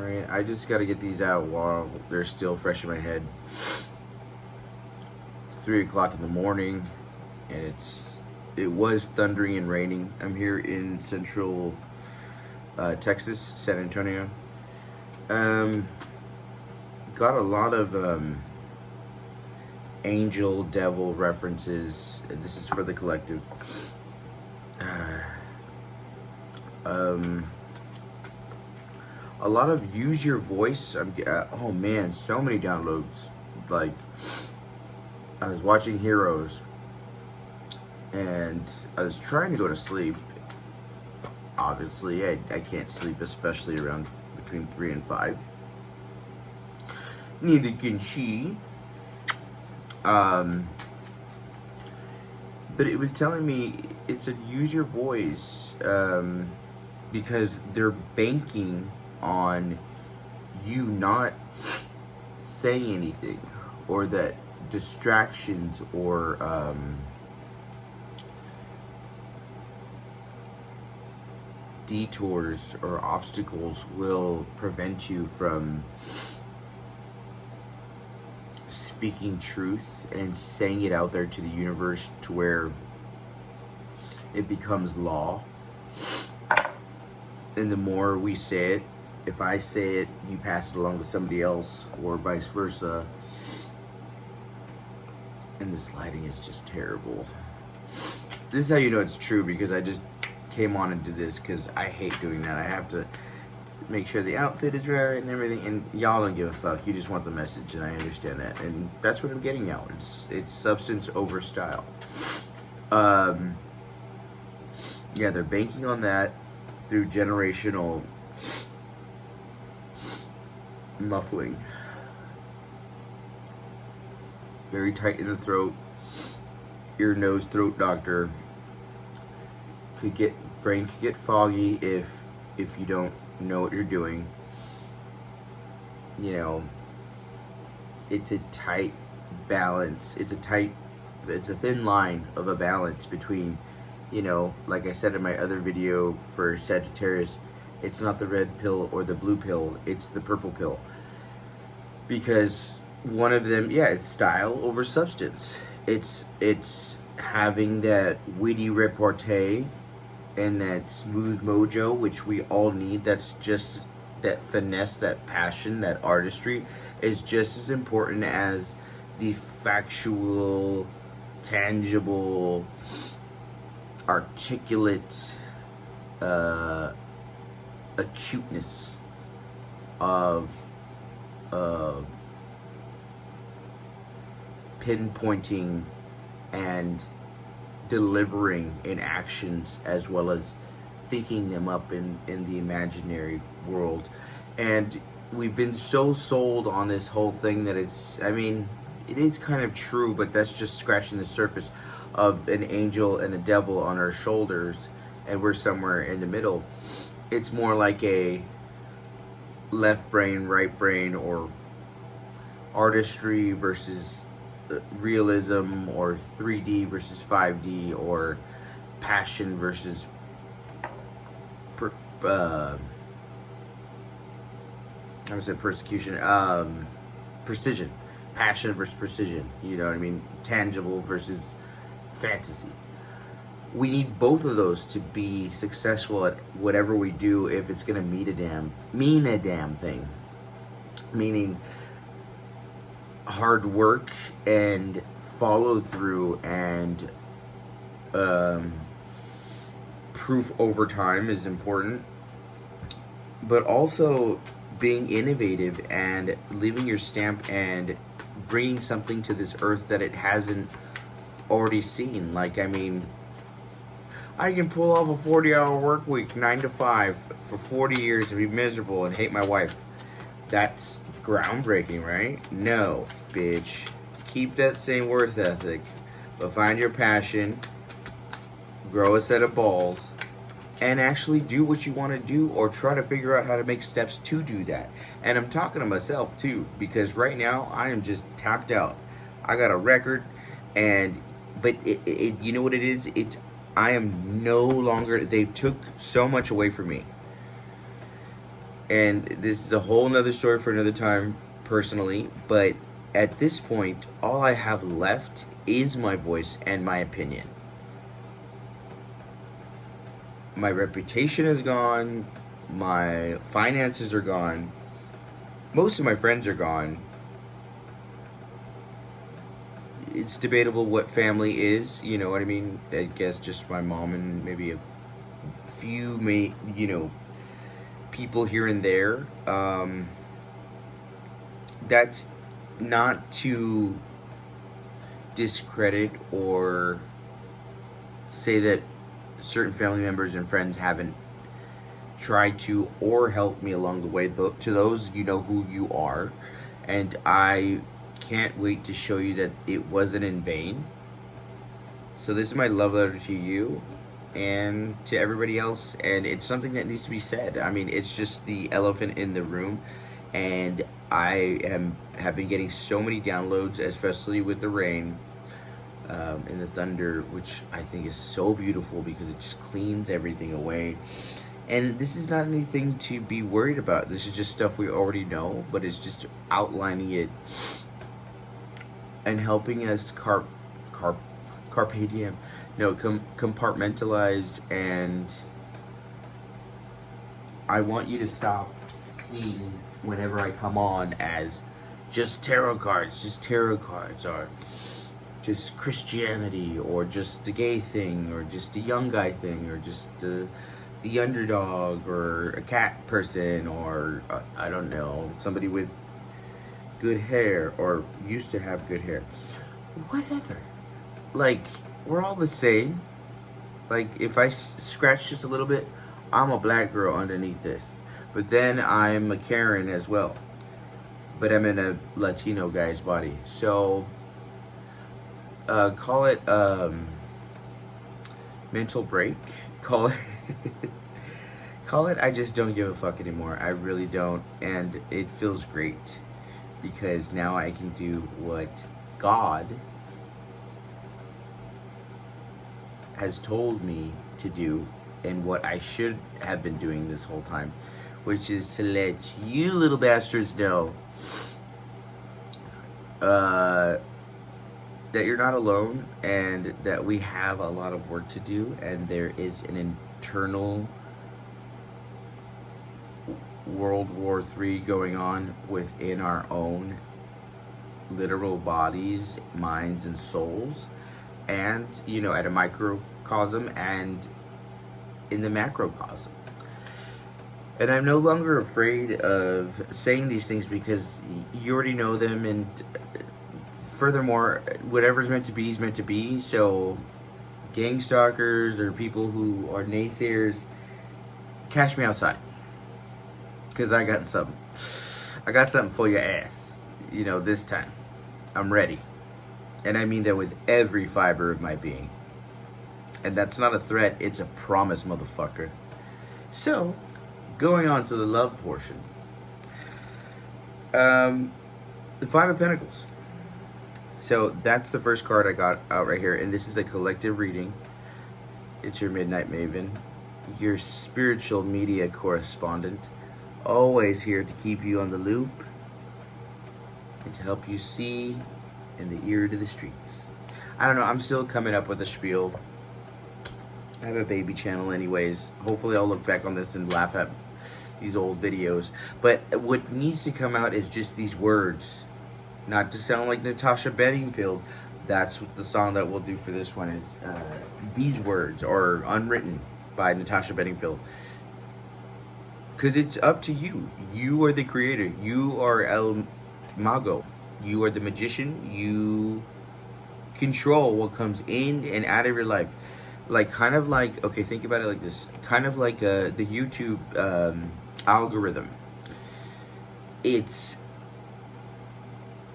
Alright, I just gotta get these out while they're still fresh in my head. It's 3 o'clock in the morning, and it was thundering and raining. I'm here in central Texas, San Antonio. Got a lot of angel, devil references. This is for the collective. A lot of use your voice. Oh man, so many downloads. Like, I was watching Heroes, and I was trying to go to sleep. Obviously, I can't sleep, especially around between 3 and 5. Neither can she. But it was telling me it's a use your voice, because they're banking on you not saying anything, or that distractions or detours or obstacles will prevent you from speaking truth and saying it out there to the universe, to where it becomes law. And the more we say it, if I say it, you pass it along to somebody else, or vice versa. And this lighting is just terrible. This is how you know it's true, because I just came on and did this because I hate doing that. I have to make sure the outfit is right and everything, and y'all don't give a fuck. You just want the message, and I understand that, and that's what I'm getting out. It's substance over style. Yeah, they're banking on that through generational muffling. Very tight in the throat. Ear, nose, throat doctor. Brain could get foggy if you don't know what you're doing. You know, it's a tight balance. It's a thin line of a balance between, you know, like I said in my other video for Sagittarius, it's not the red pill or the blue pill, it's the purple pill. Because one of them, yeah, it's style over substance. It's having that witty repartee and that smooth mojo, which we all need. That's just that finesse, that passion, that artistry is just as important as the factual, tangible, articulate acuteness of pinpointing and delivering in actions, as well as thinking them up in the imaginary world. And we've been so sold on this whole thing that it's, I mean, it is kind of true, but that's just scratching the surface of an angel and a devil on our shoulders, and we're somewhere in the middle. It's more like a left brain, right brain, or artistry versus realism, or 3D versus 5D, or passion versus I would say persecution, precision. Passion versus precision, you know what I mean? Tangible versus fantasy. We need both of those to be successful at whatever we do, if it's gonna mean a damn thing. Meaning hard work and follow through, and proof over time is important, but also being innovative and leaving your stamp and bringing something to this earth that it hasn't already seen. Like, I mean, I can pull off a 40-hour work week, 9 to 5 for 40 years and be miserable and hate my wife. That's groundbreaking, right? No, bitch. Keep that same worth ethic, but find your passion, grow a set of balls, and actually do what you want to do, or try to figure out how to make steps to do that. And I'm talking to myself too, because right now I am just tapped out. I got a record, but you know what it is? I am no longer, they've took so much away from me. And this is a whole nother story for another time, personally. But at this point, all I have left is my voice and my opinion. My reputation is gone. My finances are gone. Most of my friends are gone. It's debatable what family is, you know what I mean? I guess just my mom and maybe a few, people here and there. That's not to discredit or say that certain family members and friends haven't tried to or helped me along the way. To those, you know who you are. And I can't wait to show you that it wasn't in vain. So this is my love letter to you and to everybody else, and it's something that needs to be said. I mean, it's just the elephant in the room, and have been getting so many downloads, especially with the rain and the thunder, which I think is so beautiful because it just cleans everything away. And this is not anything to be worried about. This is just stuff we already know, but it's just outlining it and helping us carpe diem, no, compartmentalize. And I want you to stop seeing whenever I come on as just tarot cards, or just Christianity, or just a gay thing, or just a young guy thing, or just the underdog, or a cat person, or I don't know, somebody with good hair, or used to have good hair. Whatever. Like, we're all the same. Like, if I scratch just a little bit, I'm a black girl underneath this. But then I'm a Karen as well. But I'm in a Latino guy's body. So, call it mental break. Call it call it I just don't give a fuck anymore. I really don't. And it feels great. Because now I can do what God has told me to do, and what I should have been doing this whole time, which is to let you little bastards know that you're not alone, and that we have a lot of work to do, and there is an internal World War III going on within our own literal bodies, minds, and souls. And, at a microcosm and in the macrocosm. And I'm no longer afraid of saying these things because you already know them, and furthermore, whatever's meant to be is meant to be. So, gang stalkers or people who are naysayers, cash me outside. Because I got something. I got something for your ass. This time. I'm ready. And I mean that with every fiber of my being. And that's not a threat, it's a promise, motherfucker. So, going on to the love portion. The Five of Pentacles. So, that's the first card I got out right here. And this is a collective reading. It's your Midnight Maven. Your spiritual media correspondent. Always here to keep you on the loop. And to help you see and the ear to the streets. I don't know, I'm still coming up with a spiel. I have a baby channel anyways. Hopefully I'll look back on this and laugh at these old videos. But what needs to come out is just these words. Not to sound like Natasha Bedingfield. That's what the song that we'll do for this one is. These words are unwritten by Natasha Bedingfield. Because it's up to you. You are the creator. You are El Mago. You are the magician. You control what comes in and out of your life. Okay, think about it like this. Kind of like the YouTube algorithm. It's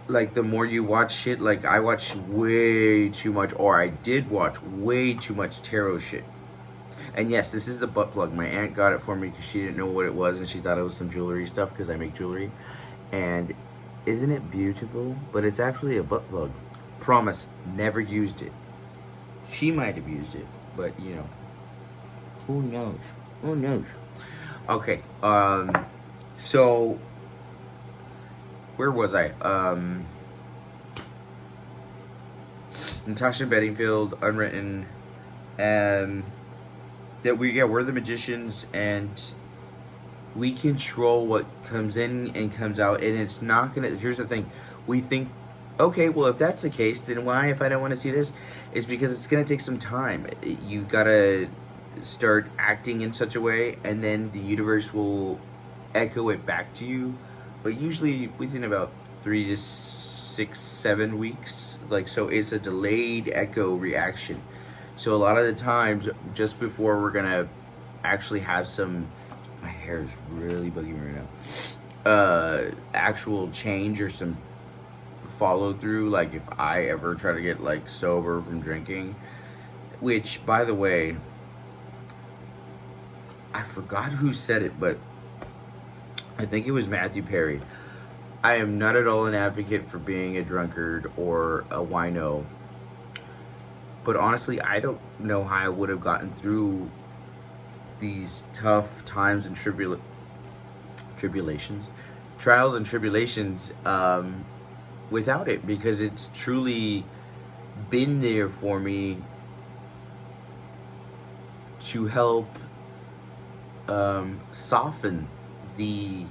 like the more you watch shit, like I watch way too much, or I did watch way too much tarot shit. And yes, this is a butt plug. My aunt got it for me because she didn't know what it was, and she thought it was some jewelry stuff because I make jewelry. And isn't it beautiful? But it's actually a butt plug. Promise, never used it. She might have used it, but who knows? Who knows? Okay, So, where was I? Natasha Bedingfield, Unwritten, and that we're the magicians, and we control what comes in and comes out, and it's not gonna. Here's the thing: we think, okay, well, if that's the case, then why, if I don't want to see this, it's because it's gonna take some time. You gotta start acting in such a way, and then the universe will echo it back to you. But usually within about 3 to 6, 7 weeks, like, so it's a delayed echo reaction. So a lot of the times, just before we're gonna actually have some, my hair is really bugging me right now. Actual change or some follow through. Like if I ever try to get like sober from drinking, which by the way, I forgot who said it, but I think it was Matthew Perry. I am not at all an advocate for being a drunkard or a wino. But honestly, I don't know how I would have gotten through these tough times and tribulations, trials and tribulations, without it, because it's truly been there for me to help soften the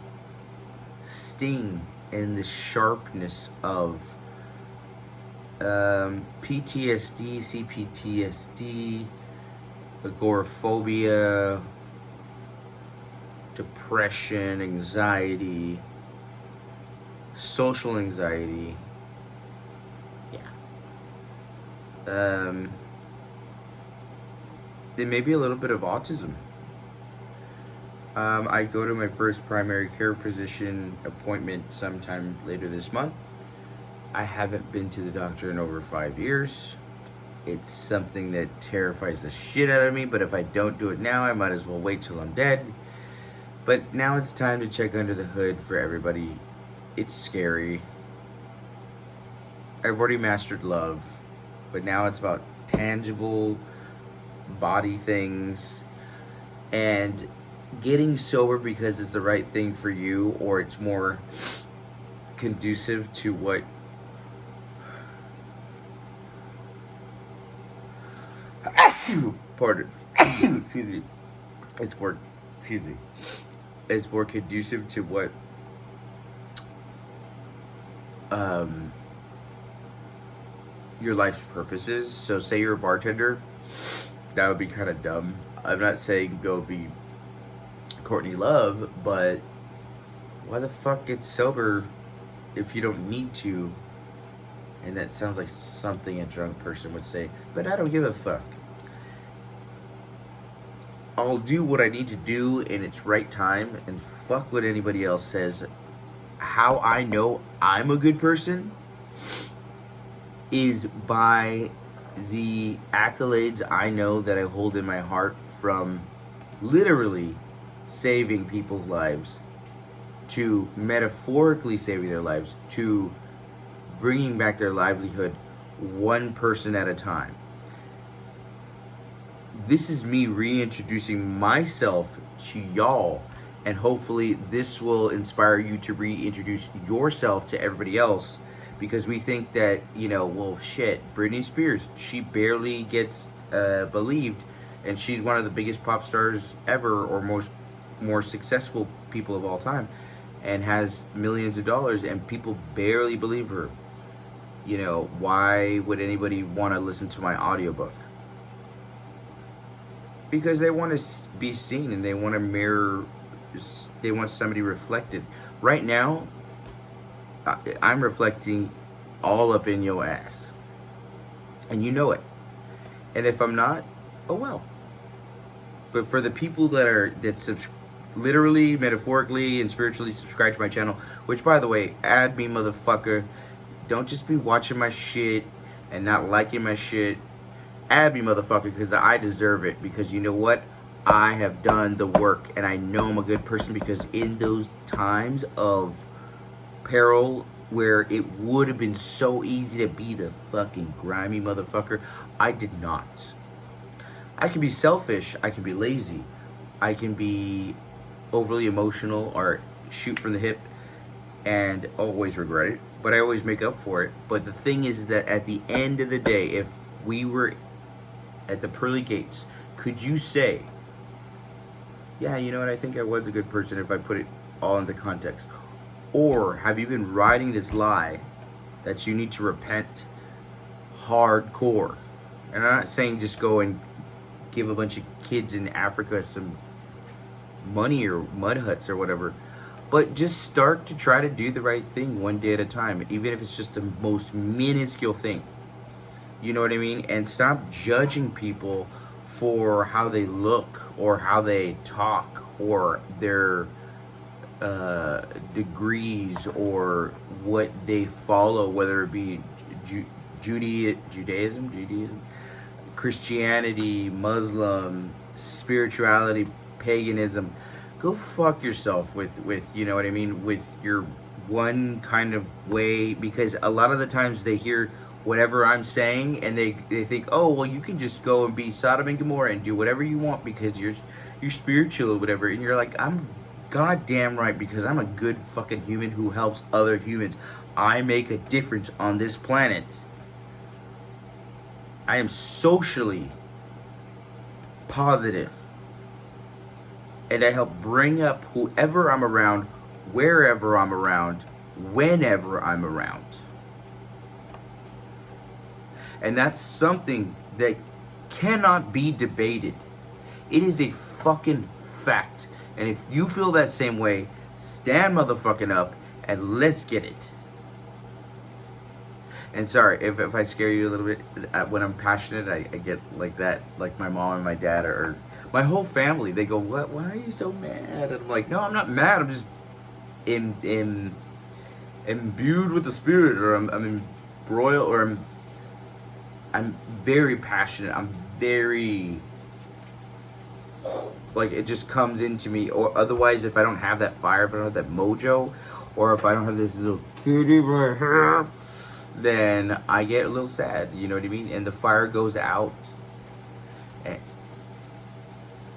sting and the sharpness of PTSD, CPTSD, agoraphobia, depression, anxiety, social anxiety. Yeah. There may be a little bit of autism. I go to my first primary care physician appointment sometime later this month. I haven't been to the doctor in over 5 years. It's something that terrifies the shit out of me, but if I don't do it now, I might as well wait till I'm dead. But now it's time to check under the hood for everybody. It's scary. I've already mastered love, but now it's about tangible body things and getting sober because it's the right thing for you, or it's more conducive to what pardon excuse me, it's more conducive to what your life's purpose is. So say you're a bartender, that would be kind of dumb. I'm not saying go be Courtney Love, but why the fuck get sober if you don't need to? And that sounds like something a drunk person would say, but I don't give a fuck. I'll do what I need to do in its right time, and fuck what anybody else says. How I know I'm a good person is by the accolades I know that I hold in my heart from literally saving people's lives, to metaphorically saving their lives, to bringing back their livelihood one person at a time. This is me reintroducing myself to y'all, and hopefully this will inspire you to reintroduce yourself to everybody else, because we think that, well, shit, Britney Spears, she barely gets believed, and she's one of the biggest pop stars ever, or more successful people of all time, and has millions of dollars, and people barely believe her. Why would anybody want to listen to my audiobook? Because they want to be seen, and they want to mirror, they want somebody reflected. Right now, I'm reflecting all up in your ass, and you know it. And if I'm not, oh well. But for the people that literally, metaphorically, and spiritually subscribe to my channel, which, by the way, add me, motherfucker. Don't just be watching my shit and not liking my shit. Add me, motherfucker, because I deserve it. Because you know what? I have done the work, and I know I'm a good person, because in those times of peril where it would have been so easy to be the fucking grimy motherfucker, I did not. I can be selfish, I can be lazy, I can be overly emotional, or shoot from the hip and always regret it, but I always make up for it. But the thing is that at the end of the day, if we were at the pearly gates, could you say, yeah, you know what, I think I was a good person if I put it all into context? Or have you been riding this lie that you need to repent hardcore? And I'm not saying just go and give a bunch of kids in Africa some money or mud huts or whatever, but just start to try to do the right thing one day at a time, even if it's just the most minuscule thing. You know what I mean? And stop judging people for how they look or how they talk or their degrees or what they follow, whether it be Judaism, Christianity, Muslim, spirituality, paganism. Go fuck yourself with you know what I mean, with your one kind of way, because a lot of the times they hear whatever I'm saying and they think, oh well, you can just go and be Sodom and Gomorrah and do whatever you want because you're spiritual or whatever. And you're like, I'm goddamn right, because I'm a good fucking human who helps other humans. I make a difference on this planet. I am socially positive. And I help bring up whoever I'm around, wherever I'm around, whenever I'm around. And that's something that cannot be debated. It is a fucking fact. And if you feel that same way, stand motherfucking up and let's get it. And sorry if I scare you a little bit. When I'm passionate, I get like that. Like my mom and my dad or my whole family, they go, "What? Why are you so mad?" And I'm like, "No, I'm not mad. I'm just imbued with the spirit, or I'm embroiled, or I'm very passionate. I'm very, like, it just comes into me. Or otherwise, if I don't have that fire, if I don't have that mojo, or if I don't have this little kitty right here, then I get a little sad. You know what I mean? And the fire goes out. And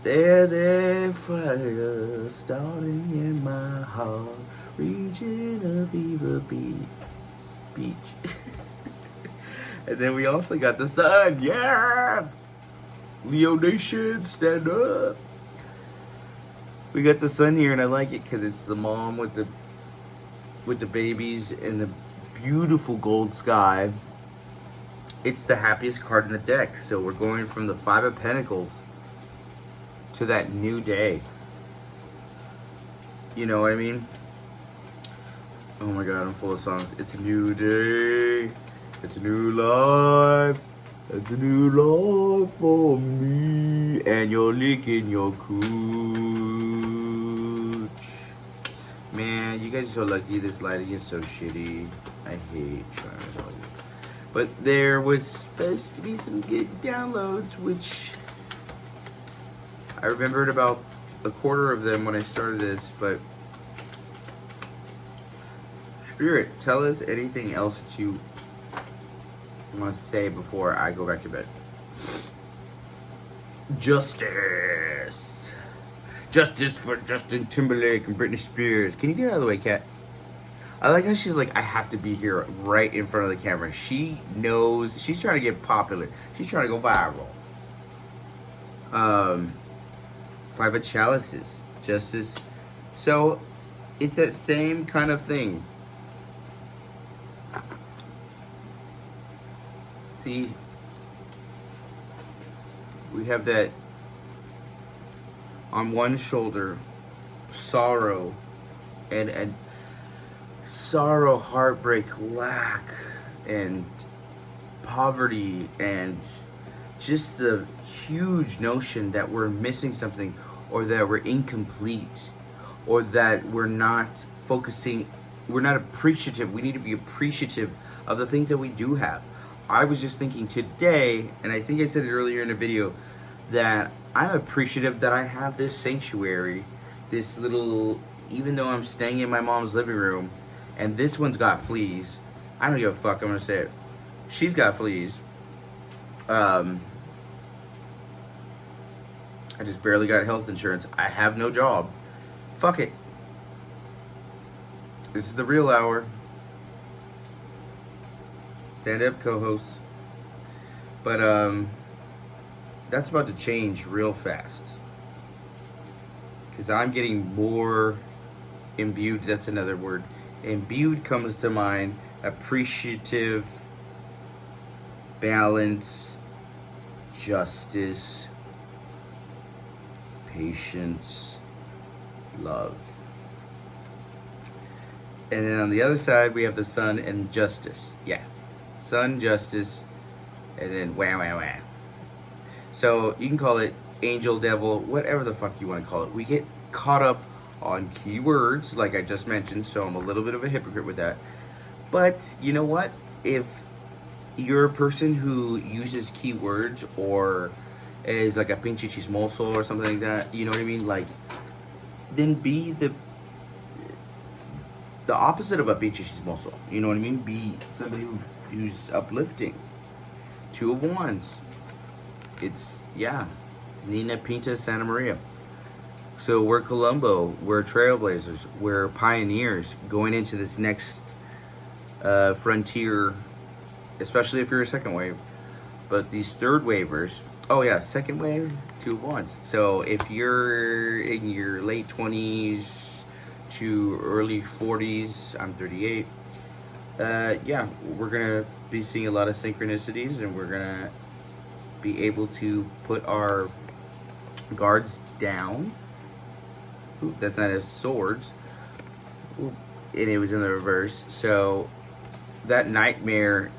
there's a fire starting in my heart, reaching a fever beach. And then we also got the sun. Yes! Leo Nation, stand up. We got the sun here, and I like it because it's the mom with the babies and the beautiful gold sky. It's the happiest card in the deck. So we're going from the Five of Pentacles to that new day. You know what I mean? Oh my god, I'm full of songs. It's a new day. It's a new life. It's a new life for me. And you're licking your cooch. Man, you guys are so lucky. This lighting is so shitty. I hate trying to tell you. But there was supposed to be some good downloads, which I remembered about a quarter of them when I started this, but Spirit, tell us anything else that you want to say before I go back to bed. Justice. Justice for Justin Timberlake and Britney Spears. Can you get out of the way, Kat? I like how she's like, I have to be here right in front of the camera. She knows, she's trying to get popular. She's trying to go viral. Five of Chalices. Justice. So, it's that same kind of thing. See, we have that on one shoulder, sorrow, and sorrow, heartbreak, lack, and poverty, and just the huge notion that we're missing something, or that we're incomplete, or that we're not focusing, we're not appreciative. We need to be appreciative of the things that we do have. I was just thinking today, and I think I said it earlier in the video, that I'm appreciative that I have this sanctuary, this little, even though I'm staying in my mom's living room, and this one's got fleas. I don't give a fuck, I'm gonna say it. She's got fleas. I just barely got health insurance. I have no job. Fuck it. This is the real hour. Stand up, co-host. But that's about to change real fast. Because I'm getting more imbued. That's another word. Imbued comes to mind. Appreciative, balance, justice, patience, love. And then on the other side, we have the sun and justice. Yeah. Sun, justice, and then wah, wah, wah. So you can call it angel, devil, whatever the fuck you want to call it. We get caught up on keywords, like I just mentioned, so I'm a little bit of a hypocrite with that. But you know what? If you're a person who uses keywords or is like a pinche chismoso or something like that, you know what I mean? Like, then be the opposite of a pinche chismoso. You know what I mean? Be somebody who's uplifting. Two of Wands. It's, yeah, Nina Pinta Santa Maria. So we're Colombo, we're trailblazers, we're pioneers going into this next frontier, especially if you're a second wave. But these third wavers, oh yeah, second wave, Two of Wands. So if you're in your late 20s to early 40s, I'm 38, yeah, we're gonna be seeing a lot of synchronicities, and we're gonna be able to put our guards down. Ooh, that's not a swords. Ooh, and it was in the reverse. So that nightmare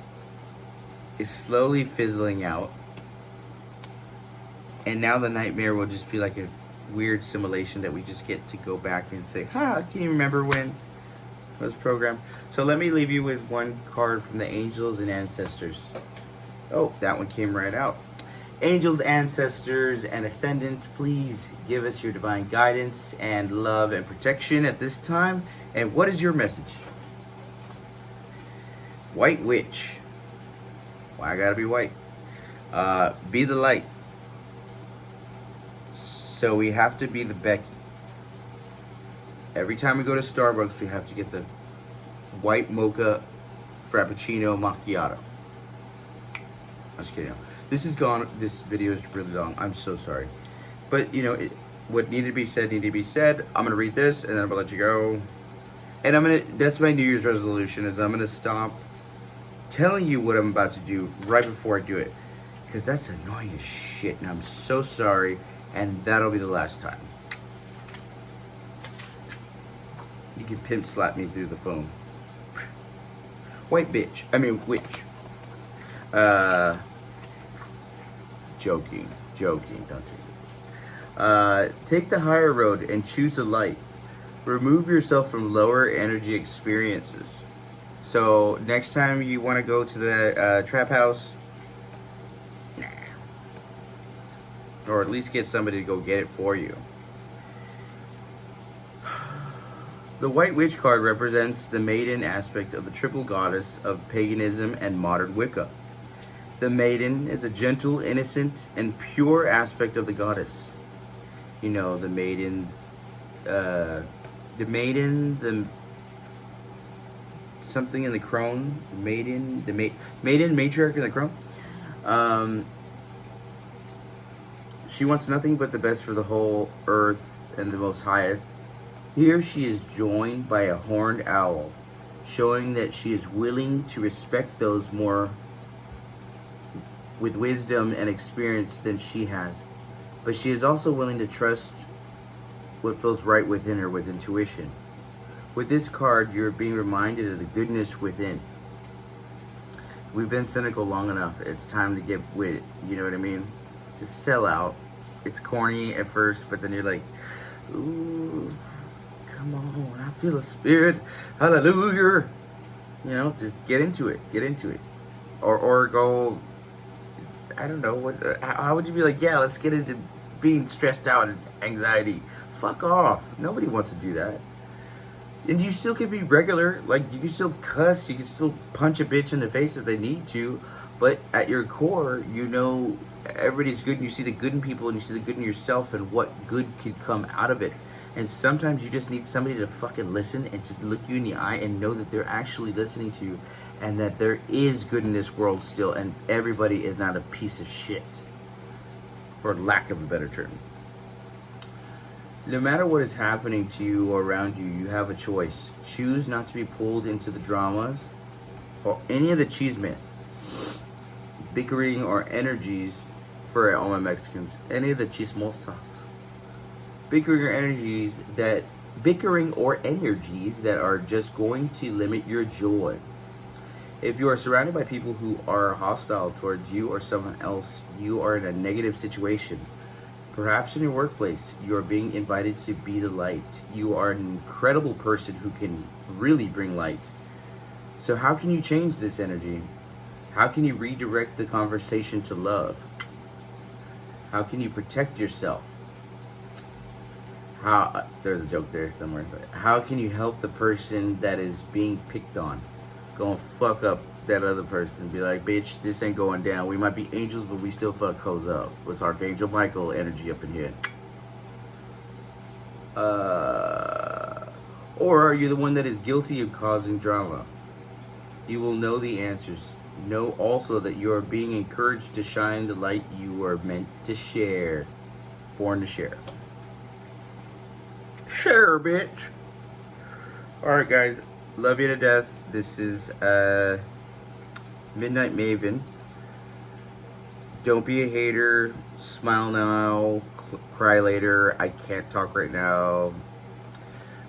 is slowly fizzling out. And now the nightmare will just be like a weird simulation that we just get to go back and think, can you remember when it was programmed? So let me leave you with one card from the angels and ancestors. Oh, that one came right out. Angels, ancestors, and ascendants, please give us your divine guidance and love and protection at this time. And what is your message? White witch. Why I gotta be white? Be the light. So we have to be the Becky. Every time we go to Starbucks, we have to get the white mocha frappuccino macchiato. I'm just kidding. This video is really long. I'm so sorry. But, you know, what needed to be said, needed to be said. I'm going to read this, and then I'm going to let you go. And that's my New Year's resolution, is I'm going to stop telling you what I'm about to do right before I do it. Because that's annoying as shit, and I'm so sorry. And that'll be the last time. You can pimp slap me through the phone. White bitch. I mean, witch. Joking, don't take it. Take the higher road and choose the light. Remove yourself from lower energy experiences. So next time you want to go to the trap house, nah. Or at least get somebody to go get it for you. The White Witch card represents the maiden aspect of the triple goddess of paganism and modern Wicca. The maiden is a gentle, innocent, and pure aspect of the goddess. You know, the maiden, something in the crone, maiden matriarch in the crone. She wants nothing but the best for the whole earth and the most highest. Here she is joined by a horned owl, showing that she is willing to respect those more with wisdom and experience than she has. But she is also willing to trust what feels right within her with intuition. With this card, you're being reminded of the goodness within. We've been cynical long enough. It's time to get with it. You know what I mean? Just sell out. It's corny at first, but then you're like, ooh, come on, I feel the spirit. Hallelujah. You know, just get into it. Get into it. Or go, I don't know, how would you be like, yeah, let's get into being stressed out and anxiety. Fuck off. Nobody wants to do that. And you still can be regular. Like, you can still cuss. You can still punch a bitch in the face if they need to. But at your core, you know everybody's good, and you see the good in people, and you see the good in yourself, and what good could come out of it. And sometimes you just need somebody to fucking listen and just look you in the eye and know that they're actually listening to you, and that there is good in this world still, and everybody is not a piece of shit, for lack of a better term. No matter what is happening to you or around you, you have a choice. Choose not to be pulled into the dramas or any of the chismes, bickering, or energies, for all my Mexicans, any of the chismosas. Bickering or energies that are just going to limit your joy. If you are surrounded by people who are hostile towards you or someone else, you are in a negative situation. Perhaps in your workplace, you are being invited to be the light. You are an incredible person who can really bring light. So how can you change this energy? How can you redirect the conversation to love? How can you protect yourself? There's a joke there somewhere. But how can you help the person that is being picked on? Go and fuck up that other person. Be like, bitch, this ain't going down. We might be angels, but we still fuck hoes up. It's Archangel Michael energy up in here. Or are you the one that is guilty of causing drama? You will know the answers. Know also that you are being encouraged to shine the light you are meant to share. Born to share. Share, bitch. Alright, guys. Love you to death. This is Midnight Maven. Don't be a hater. Smile now. Cry later. I can't talk right now.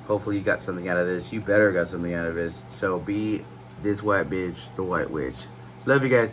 Hopefully you got something out of this. You better got something out of this. So be this white bitch, the white witch. Love you guys.